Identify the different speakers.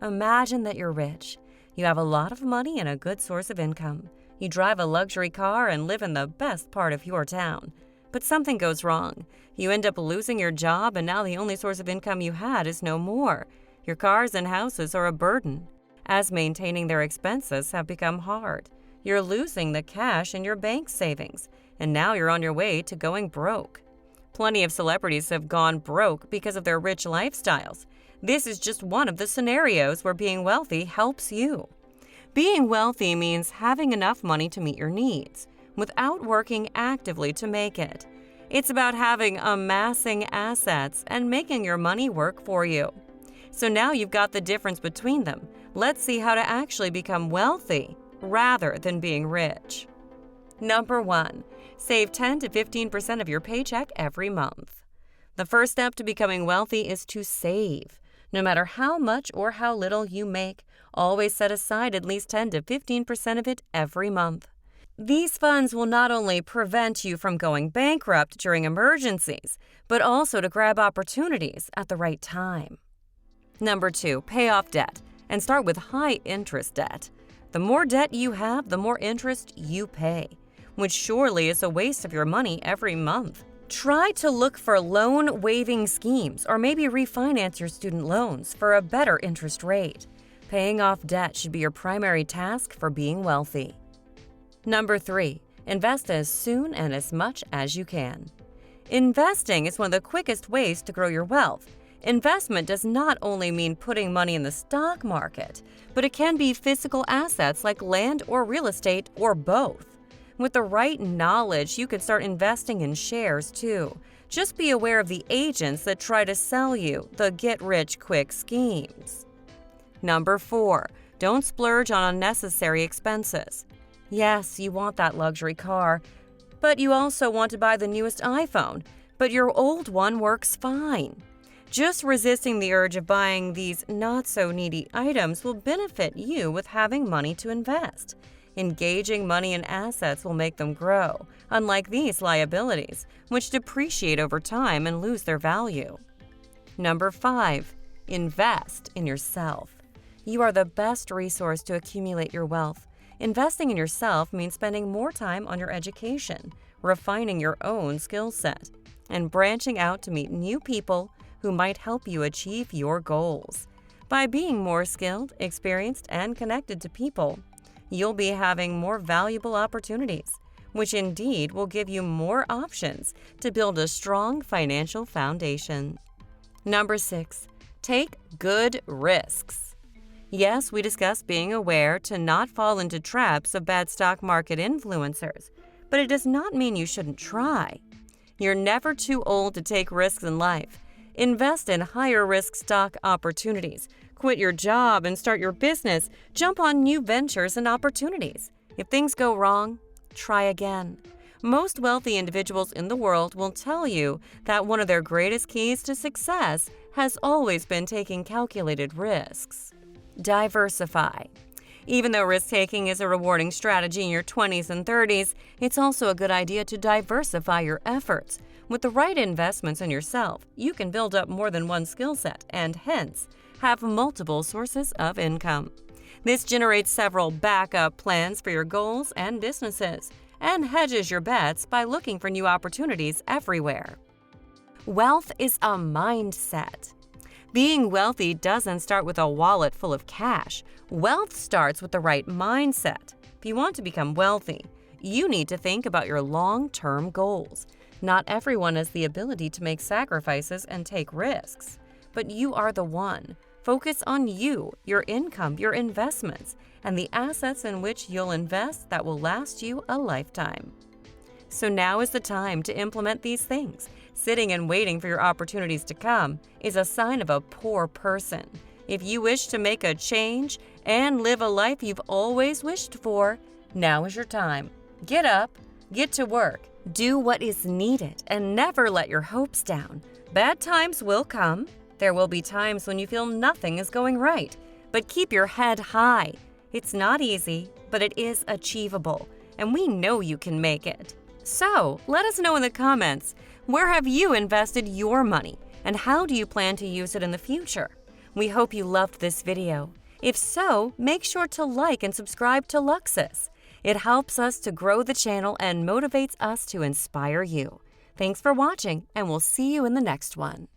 Speaker 1: Imagine that you're rich. You have a lot of money and a good source of income. You drive a luxury car and live in the best part of your town. But something goes wrong. You end up losing your job, and now the only source of income you had is no more. Your cars and houses are a burden, as maintaining their expenses have become hard. You're losing the cash in your bank savings, and now you're on your way to going broke. Plenty of celebrities have gone broke because of their rich lifestyles. This is just one of the scenarios where being wealthy helps you. Being wealthy means having enough money to meet your needs, without working actively to make it. It's about amassing assets and making your money work for you. So now you've got the difference between them. Let's see how to actually become wealthy rather than being rich. Number 1, save 10 to 15% of your paycheck every month. The first step to becoming wealthy is to save. No matter how much or how little you make, always set aside at least 10 to 15% of it every month. These funds will not only prevent you from going bankrupt during emergencies, but also to grab opportunities at the right time. Number 2, pay off debt and start with high-interest debt. The more debt you have, the more interest you pay, which surely is a waste of your money every month. Try to look for loan waiving schemes or maybe refinance your student loans for a better interest rate. Paying off debt should be your primary task for being wealthy. Number 3, invest as soon and as much as you can. Investing is one of the quickest ways to grow your wealth. Investment does not only mean putting money in the stock market, but it can be physical assets like land or real estate or both. With the right knowledge, you can start investing in shares too. Just be aware of the agents that try to sell you the get-rich-quick schemes. Number 4, don't splurge on unnecessary expenses. Yes, you want that luxury car, but you also want to buy the newest iPhone, but your old one works fine. Just resisting the urge of buying these not-so-needy items will benefit you with having money to invest. Engaging money in assets will make them grow, unlike these liabilities, which depreciate over time and lose their value. Number 5, invest in yourself. You are the best resource to accumulate your wealth. Investing in yourself means spending more time on your education, refining your own skill set, and branching out to meet new people who might help you achieve your goals. By being more skilled, experienced, and connected to people, you'll be having more valuable opportunities, which indeed will give you more options to build a strong financial foundation. Number 6, take good risks. Yes, we discussed being aware to not fall into traps of bad stock market influencers, but it does not mean you shouldn't try. You're never too old to take risks in life. Invest in higher-risk stock opportunities. Quit your job and start your business. Jump on new ventures and opportunities. If things go wrong, try again. Most wealthy individuals in the world will tell you that one of their greatest keys to success has always been taking calculated risks. Diversify. Even though risk-taking is a rewarding strategy in your 20s and 30s, it's also a good idea to diversify your efforts. With the right investments in yourself, you can build up more than one skill set and, hence, have multiple sources of income. This generates several backup plans for your goals and businesses, and hedges your bets by looking for new opportunities everywhere. Wealth is a mindset. Being wealthy doesn't start with a wallet full of cash. Wealth starts with the right mindset. If you want to become wealthy, you need to think about your long-term goals. Not everyone has the ability to make sacrifices and take risks, but you are the one. Focus on you, your income, your investments, and the assets in which you'll invest that will last you a lifetime. So now is the time to implement these things. Sitting and waiting for your opportunities to come is a sign of a poor person. If you wish to make a change and live a life you've always wished for, now is your time. Get up, get to work, do what is needed, and never let your hopes down. Bad times will come. There will be times when you feel nothing is going right, but keep your head high. It's not easy, but it is achievable, and we know you can make it. So, let us know in the comments, where have you invested your money, and how do you plan to use it in the future? We hope you loved this video. If so, make sure to like and subscribe to LUXAS. It helps us to grow the channel and motivates us to inspire you. Thanks for watching, and we'll see you in the next one.